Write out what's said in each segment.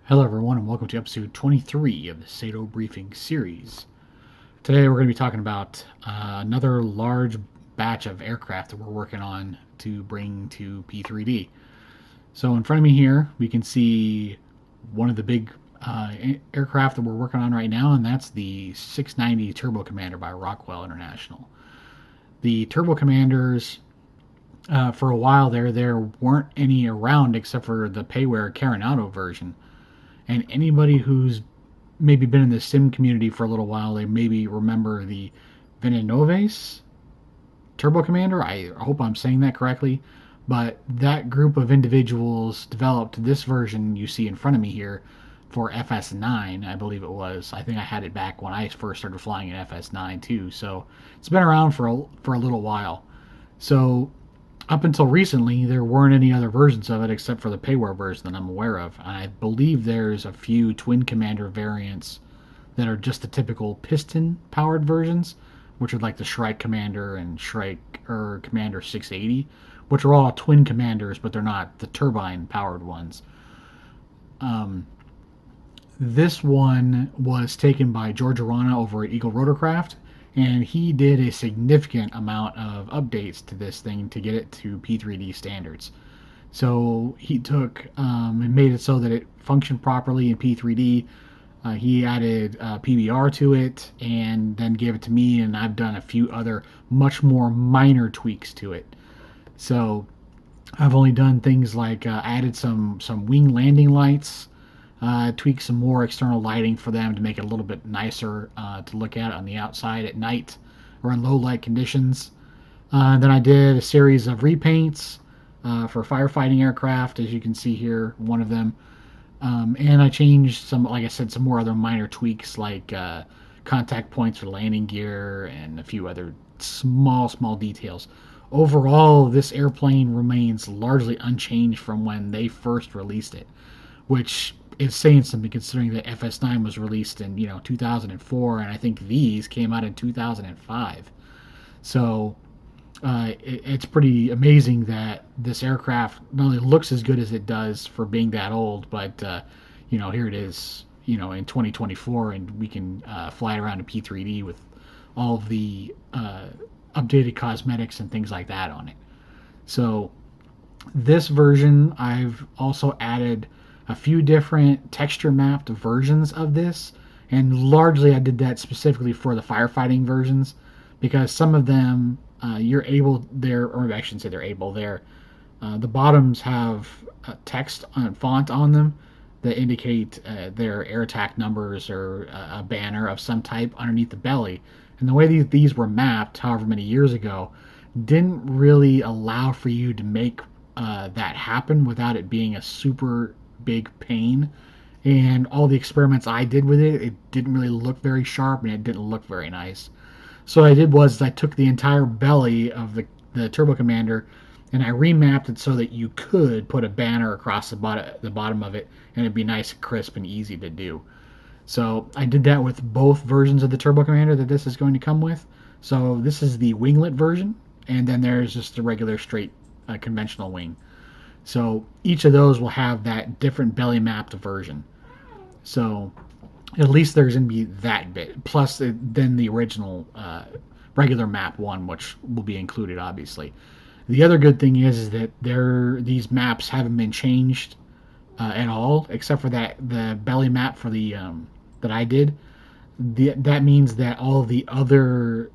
Hello, everyone, and welcome to episode 23 of the SATO Briefing series. Today, we're going to be talking about another large batch of aircraft that we're working on to bring to P3D. So, in front of me here, we can see one of the big aircraft that we're working on right now, and that's the 690 Turbo Commander by Rockwell International. The Turbo Commanders, for a while there weren't any around except for the payware Carinado version. And anybody who's maybe been in the sim community for a little while, they maybe remember the Venenoves Turbo Commander. I hope I'm saying that correctly. But that group of individuals developed this version you see in front of me here for FS9, I believe it was. I think I had it back when I first started flying in FS9 too. So it's been around for a little while. So up until recently, there weren't any other versions of it except for the payware version that I'm aware of. And I believe there's a few Twin Commander variants that are just the typical piston-powered versions, which are like the Shrike Commander and Shrike or Commander 680, which are all Twin Commanders, but they're not the turbine-powered ones. Um, this one was taken by George Arana over at Eagle Rotorcraft, and he did a significant amount of updates to this thing to get it to P3D standards. So he took and made it so that it functioned properly in P3D. He added PBR to it and then gave it to me, and I've done a few other much more minor tweaks to it. So I've only done things like added some wing landing lights, tweak some more external lighting for them to make it a little bit nicer to look at on the outside at night or in low light conditions. Then I did a series of repaints for firefighting aircraft, as you can see here, one of them. And I changed some, like I said, some more other minor tweaks like contact points for landing gear and a few other small details. Overall, this airplane remains largely unchanged from when they first released it, which is saying something considering that FS9 was released in 2004, and I think these came out in 2005. So it's pretty amazing that this aircraft not only looks as good as it does for being that old, but here it is, in 2024, and we can fly it around in P3D with all of the updated cosmetics and things like that on it. So this version, I've also added a few different texture mapped versions of this, and largely I did that specifically for the firefighting versions because some of them you're able there, or I shouldn't say they're able there. The bottoms have text on font on them that indicate their air attack numbers or a banner of some type underneath the belly. And the way these were mapped, however many years ago, didn't really allow for you to make that happen without it being a super big pain. And all the experiments I did with it, it didn't really look very sharp and it didn't look very nice. So what I did was I took the entire belly of the Turbo Commander and I remapped it so that you could put a banner across the bottom of it and it'd be nice, crisp, and easy to do. So I did that with both versions of the Turbo Commander that this is going to come with. So this is the winglet version, and then there's just the regular straight conventional wing. So each of those will have that different belly mapped version. So at least there's going to be that bit. Plus then the original regular map one, which will be included, obviously. The other good thing is that these maps haven't been changed at all, except for the belly map for the that I did. That means that all the other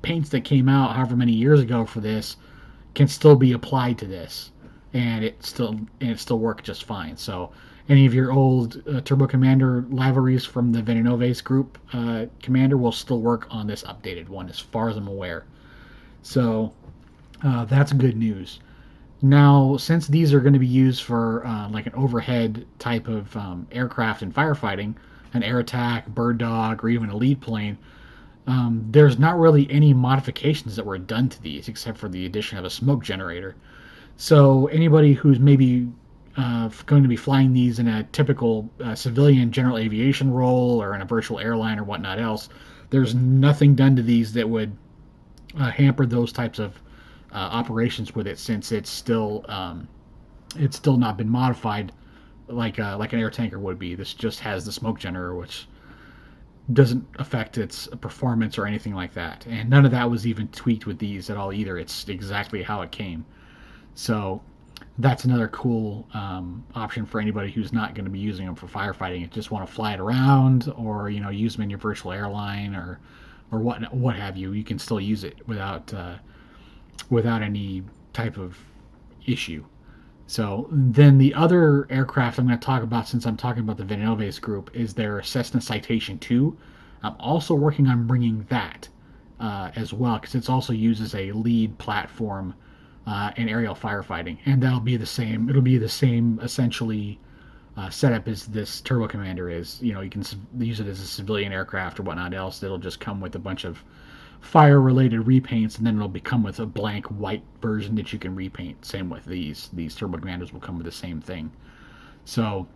paints that came out however many years ago for this can still be applied to this, and it still worked just fine. So any of your old Turbo Commander liveries from the Venenoves group commander will still work on this updated one, as far as I'm aware. So that's good news. Now, since these are going to be used for like an overhead type of aircraft and firefighting, an air attack, bird dog, or even a lead plane, there's not really any modifications that were done to these except for the addition of a smoke generator. So anybody who's maybe going to be flying these in a typical civilian general aviation role or in a virtual airline or whatnot else, there's nothing done to these that would hamper those types of operations with it, since it's still not been modified like an air tanker would be. This just has the smoke generator, which doesn't affect its performance or anything like that. And none of that was even tweaked with these at all either. It's exactly how it came. So that's another cool option for anybody who's not going to be using them for firefighting. You just want to fly it around, or use them in your virtual airline, or what have you. You can still use it without any type of issue. So then the other aircraft I'm going to talk about, since I'm talking about the Villeneuve group, is their Cessna Citation 2. I'm also working on bringing that as well, because it's also used as a lead platform in aerial firefighting, and that'll be the same. It'll be the same essentially setup as this Turbo Commander is. You can use it as a civilian aircraft or whatnot else. It'll just come with a bunch of fire-related repaints, and then it'll become with a blank white version that you can repaint. Same with these. These Turbo Commanders will come with the same thing. So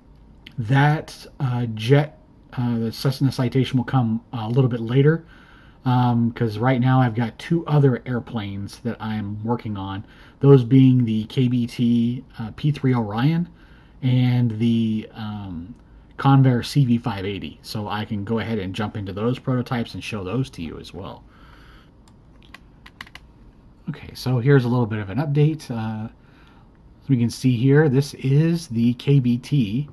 that jet, the Cessna Citation, will come a little bit later, because right now I've got two other airplanes that I'm working on. Those being the KBT P3 Orion and the Convair CV-580. So I can go ahead and jump into those prototypes and show those to you as well. Okay, so here's a little bit of an update. As we can see here, this is the KBT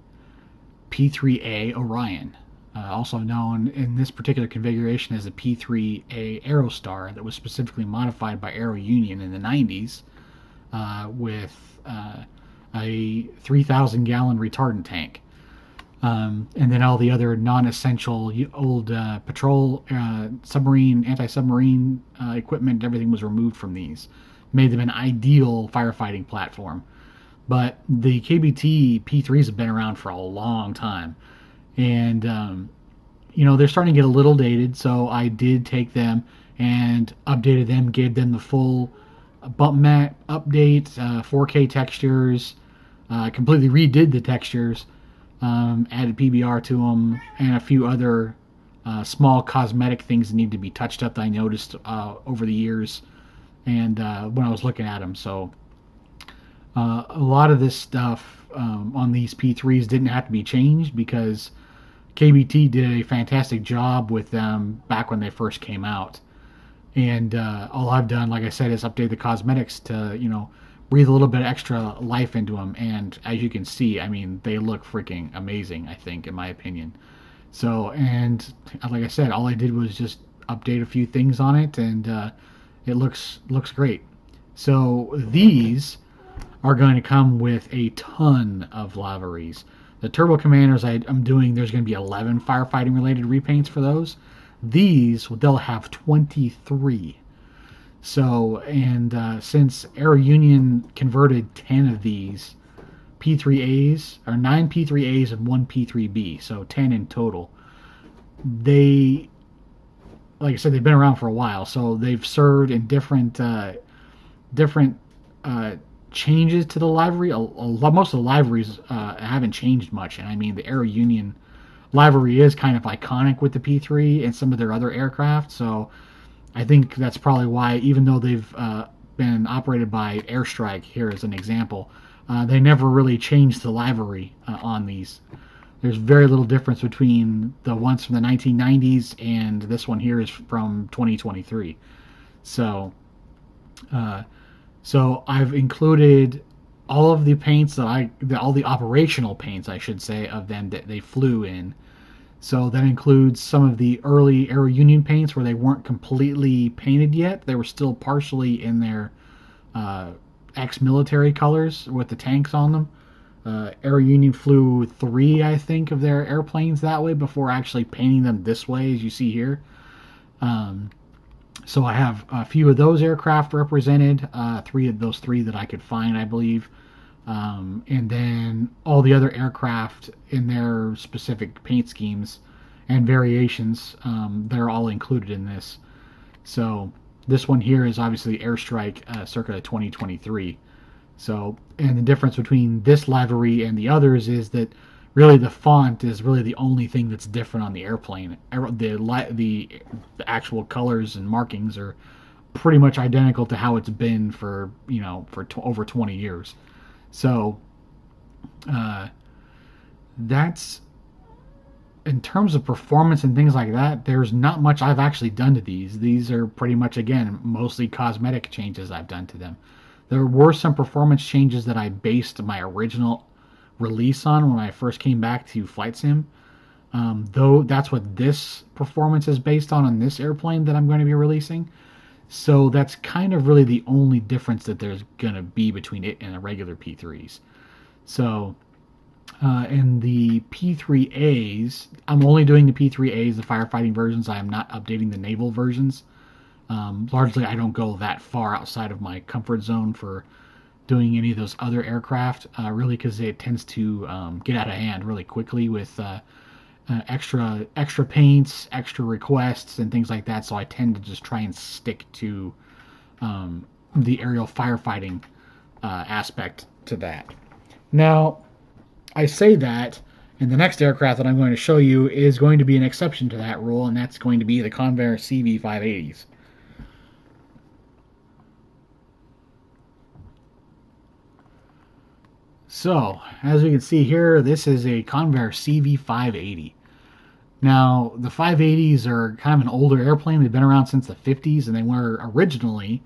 P3A Orion, also known in this particular configuration as the P3A Aerostar, that was specifically modified by Aero Union in the 90s with a 3,000 gallon retardant tank. And then all the other non-essential old patrol, submarine, anti-submarine equipment, everything was removed from these. Made them an ideal firefighting platform. But the KBT P3s have been around for a long time. And, they're starting to get a little dated, so I did take them and updated them, gave them the full bump mat update, 4K textures, completely redid the textures, added PBR to them, and a few other small cosmetic things that need to be touched up that I noticed over the years and when I was looking at them. So a lot of this stuff on these P3s didn't have to be changed because KBT did a fantastic job with them back when they first came out. And all I've done, like I said, is update the cosmetics to, breathe a little bit extra life into them. And as you can see, I mean, they look freaking amazing, I think, in my opinion. So, and like I said, all I did was just update a few things on it, and it looks great. So these are going to come with a ton of liveries. The Turbo Commanders I'm doing, there's going to be 11 firefighting related repaints for those. These, they'll have 23. So, and since Aero Union converted 10 of these P3As, or 9 P3As and 1 P3B, so 10 in total, they, like I said, they've been around for a while, so they've served in different changes to the livery. Most of the liveries haven't changed much, and I mean, the Aero Union livery is kind of iconic with the P3 and some of their other aircraft, so I think that's probably why, even though they've been operated by Airstrike, here as an example, they never really changed the livery on these. There's very little difference between the ones from the 1990s and this one here is from 2023. So I've included all of the paints all the operational paints, I should say, of them that they flew in. So that includes some of the early Aero Union paints where they weren't completely painted yet. They were still partially in their ex-military colors with the tanks on them. Aero Union flew 3, I think, of their airplanes that way before actually painting them this way, as you see here. So I have a few of those aircraft represented, 3 of those 3 that I could find, I believe. And then all the other aircraft in their specific paint schemes and variations, they're all included in this. So this one here is obviously Airstrike circa 2023. So, and the difference between this livery and the others is that really the font is really the only thing that's different on the airplane. The actual colors and markings are pretty much identical to how it's been for over 20 years. So that's in terms of performance and things like that, there's not much I've actually done to these. These are pretty much, again, mostly cosmetic changes I've done to them. There were some performance changes that I based my original release on when I first came back to Flight Sim. Though that's what this performance is based on this airplane that I'm going to be releasing. So that's kind of really the only difference that there's going to be between it and the regular P3s. So in the P3As, I'm only doing the P3As, the firefighting versions. I am not updating the naval versions. Largely, I don't go that far outside of my comfort zone for doing any of those other aircraft, really, because it tends to get out of hand really quickly with extra paints, extra requests, and things like that. So I tend to just try and stick to the aerial firefighting aspect to that. Now, I say that, and the next aircraft that I'm going to show you is going to be an exception to that rule, and that's going to be the Convair CV-580s. So, as we can see here, this is a Convair CV-580. Now, the 580s are kind of an older airplane. They've been around since the 50s, and they were originally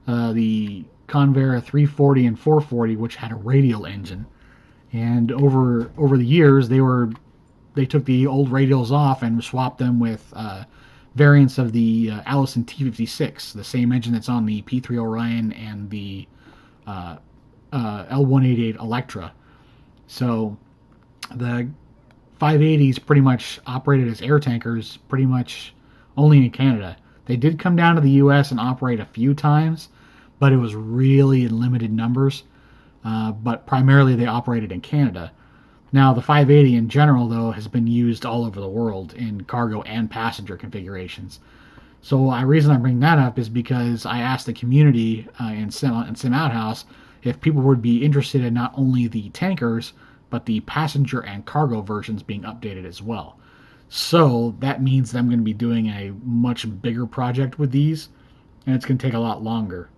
the Convair 340 and 440, which had a radial engine. And over the years, they took the old radials off and swapped them with variants of the Allison T56, the same engine that's on the P3 Orion and the uh, L188 Electra. So the 580s pretty much operated as air tankers, pretty much only in Canada. They did come down to the U.S. and operate a few times, but it was really in limited numbers. But primarily they operated in Canada. Now, the 580 in general, though, has been used all over the world in cargo and passenger configurations. So, the reason I bring that up is because I asked the community in Sim Outhouse if people would be interested in not only the tankers, but the passenger and cargo versions being updated as well. So, that means that I'm going to be doing a much bigger project with these, and it's going to take a lot longer.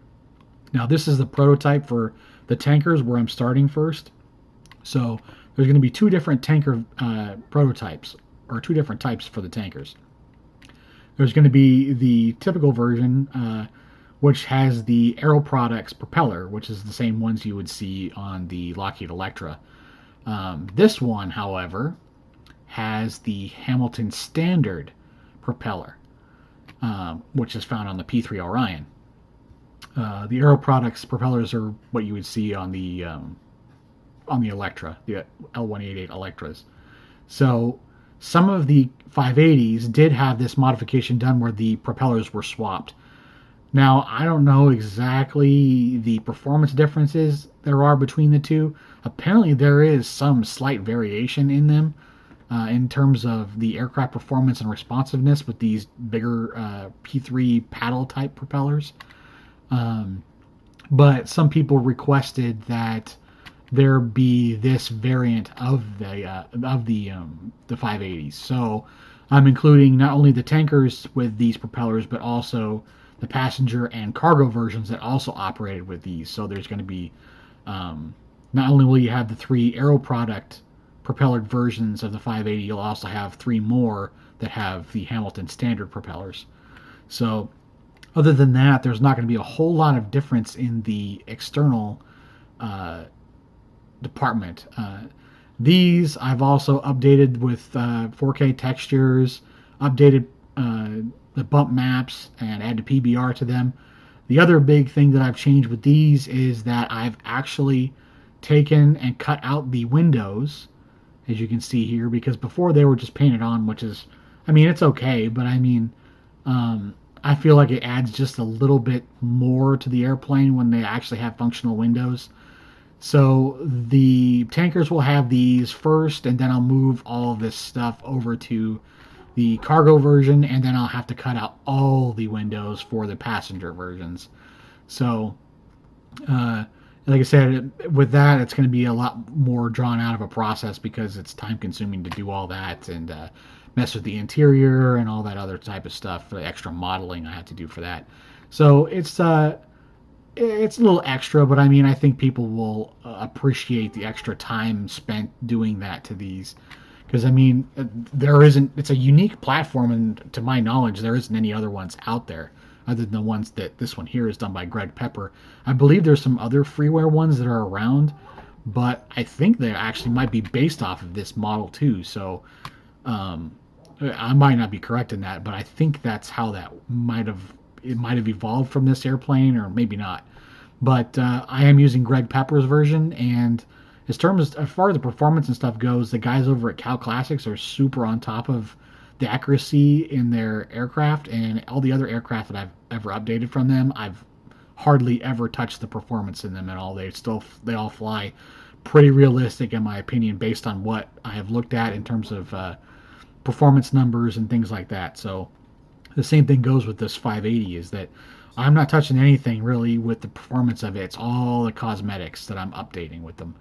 Now, this is the prototype for the tankers where I'm starting first. So there's going to be two different tanker prototypes, or two different types for the tankers. There's going to be the typical version, which has the Aero Products propeller, which is the same ones you would see on the Lockheed Electra. This one, however, has the Hamilton Standard propeller, which is found on the P3 Orion. The Aero Products propellers are what you would see on the Electra, the L188 Electras. So some of the 580s did have this modification done where the propellers were swapped. Now, I don't know exactly the performance differences there are between the two. Apparently, there is some slight variation in them in terms of the aircraft performance and responsiveness with these bigger P3 paddle type propellers. But some people requested that there be this variant of the 580s. So I'm including not only the tankers with these propellers, but also the passenger and cargo versions that also operated with these. So there's going to be not only will you have the three Aero Product propellered versions of the 580, you'll also have three more that have the Hamilton Standard propellers. So other than that, there's not going to be a whole lot of difference in the external department. These I've also updated with 4K textures, updated the bump maps, and added PBR to them. The other big thing that I've changed with these is that I've actually taken and cut out the windows, as you can see here, because before they were just painted on, which is, I mean, it's okay, but I mean, I feel like it adds just a little bit more to the airplane when they actually have functional windows. So the tankers will have these first, and then I'll move all of this stuff over to the cargo version, and then I'll have to cut out all the windows for the passenger versions. So, like I said, with that, it's going to be a lot more drawn out of a process because it's time consuming to do all that and mess with the interior and all that other type of stuff, the extra modeling I have to do for that. So it's it's a little extra, but I mean, I think people will appreciate the extra time spent doing that to these. Because I mean, there isn't. It's a unique platform, and to my knowledge, there isn't any other ones out there other than the ones that this one here is done by Greg Pepper. I believe there's some other freeware ones that are around, but I think they actually might be based off of this model too. So um, I might not be correct in that, but I think that's how that might have evolved from this airplane, or maybe not. But I am using Greg Pepper's version, and as far as the performance and stuff goes, the guys over at Cal Classics are super on top of the accuracy in their aircraft, and all the other aircraft that I've ever updated from them, I've hardly ever touched the performance in them at all. They all fly pretty realistic in my opinion, based on what I have looked at in terms of performance numbers and things like that. So the same thing goes with this 580, is that I'm not touching anything really with the performance of it. It's all the cosmetics that I'm updating with them.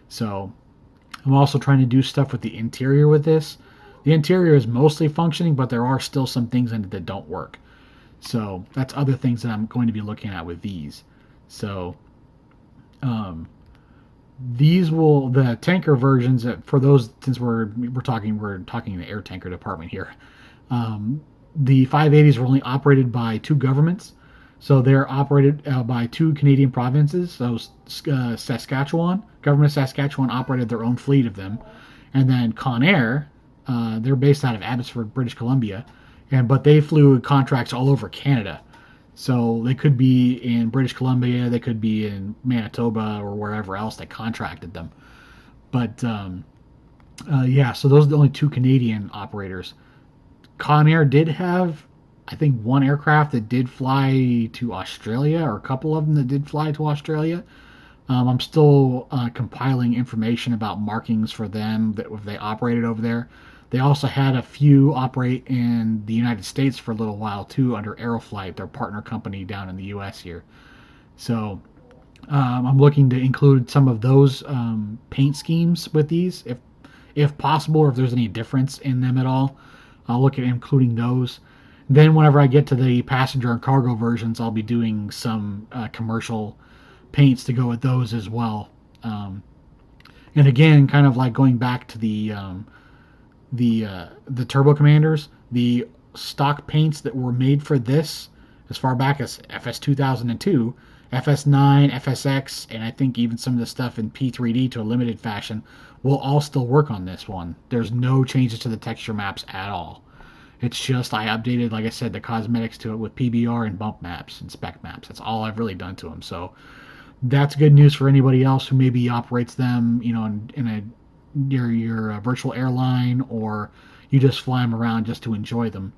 So I'm also trying to do stuff with the interior with this. The interior is mostly functioning, but there are still some things in it that don't work. So that's other things that I'm going to be looking at with these. So um, these will the tanker versions for those, since we're talking the air tanker department here. The 580s are only operated by two governments. So they're operated by two Canadian provinces. So Saskatchewan, government of Saskatchewan operated their own fleet of them, and then Conair, they're based out of Abbotsford, British Columbia, but they flew contracts all over Canada. So they could be in British Columbia, they could be in Manitoba or wherever else they contracted them. But yeah, so those are the only two Canadian operators. Conair did have, I think, one aircraft that did fly to Australia, or a couple of them that did fly to Australia. I'm still compiling information about markings for them that if they operated over there. They also had a few operate in the United States for a little while too, under Aeroflight, their partner company down in the U.S. here. So I'm looking to include some of those paint schemes with these, if possible, or if there's any difference in them at all. I'll look at including those. Then whenever I get to the passenger and cargo versions, I'll be doing some commercial paints to go with those as well. And again, kind of like going back to the Turbo Commanders, the stock paints that were made for this as far back as FS 2002, FS9, FSX, and I think even some of the stuff in P3D to a limited fashion will all still work on this one. There's no changes to the texture maps at all. It's just I updated, like I said, the cosmetics to it with PBR and bump maps and spec maps. That's all I've really done to them. So that's good news for anybody else who maybe operates them, in a your virtual airline, or you just fly them around just to enjoy them.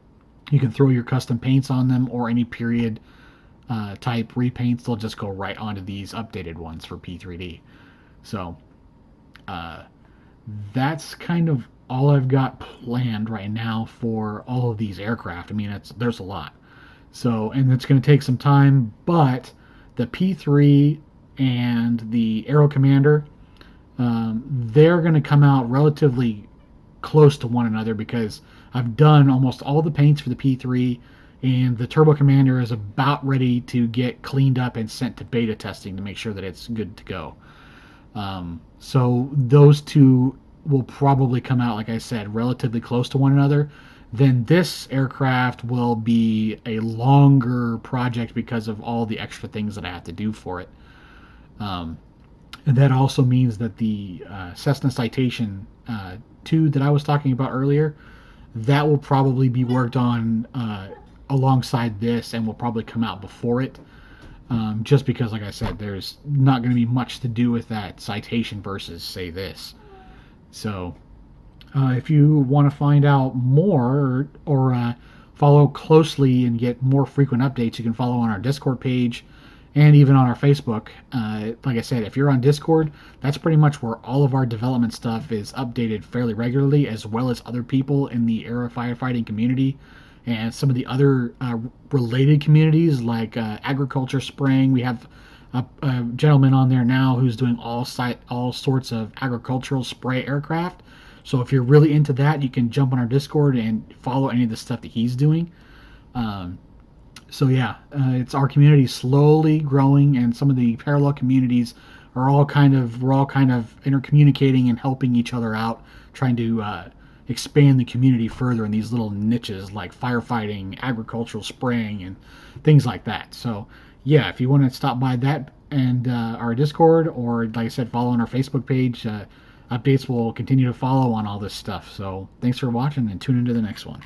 You can throw your custom paints on them, or any period type repaints. They'll just go right onto these updated ones for P3D. So uh, that's kind of all I've got planned right now for all of these aircraft. I mean, there's a lot. So, and it's going to take some time, but the P3 and the Aero Commander, they're going to come out relatively close to one another, because I've done almost all the paints for the P3, and the Turbo Commander is about ready to get cleaned up and sent to beta testing to make sure that it's good to go. So those two will probably come out, like I said, relatively close to one another. Then this aircraft will be a longer project because of all the extra things that I have to do for it. And that also means that the Cessna Citation 2 that I was talking about earlier, that will probably be worked on alongside this, and will probably come out before it. Just because, like I said, there's not going to be much to do with that Citation versus, say, this. So if you want to find out more, or follow closely and get more frequent updates, you can follow on our Discord page and even on our Facebook. Like I said, if you're on Discord, that's pretty much where all of our development stuff is updated fairly regularly, as well as other people in the air firefighting community and some of the other related communities, like agriculture spraying. We have a gentleman on there now who's doing all sorts of agricultural spray aircraft. So if you're really into that, you can jump on our Discord and follow any of the stuff that he's doing. So yeah, it's our community slowly growing, and some of the parallel communities are all kind of we're all kind of intercommunicating and helping each other out, trying to expand the community further in these little niches like firefighting, agricultural spraying, and things like that. So yeah, if you want to stop by that and our Discord, or like I said, follow on our Facebook page. Updates will continue to follow on all this stuff. So thanks for watching, and tune into the next one.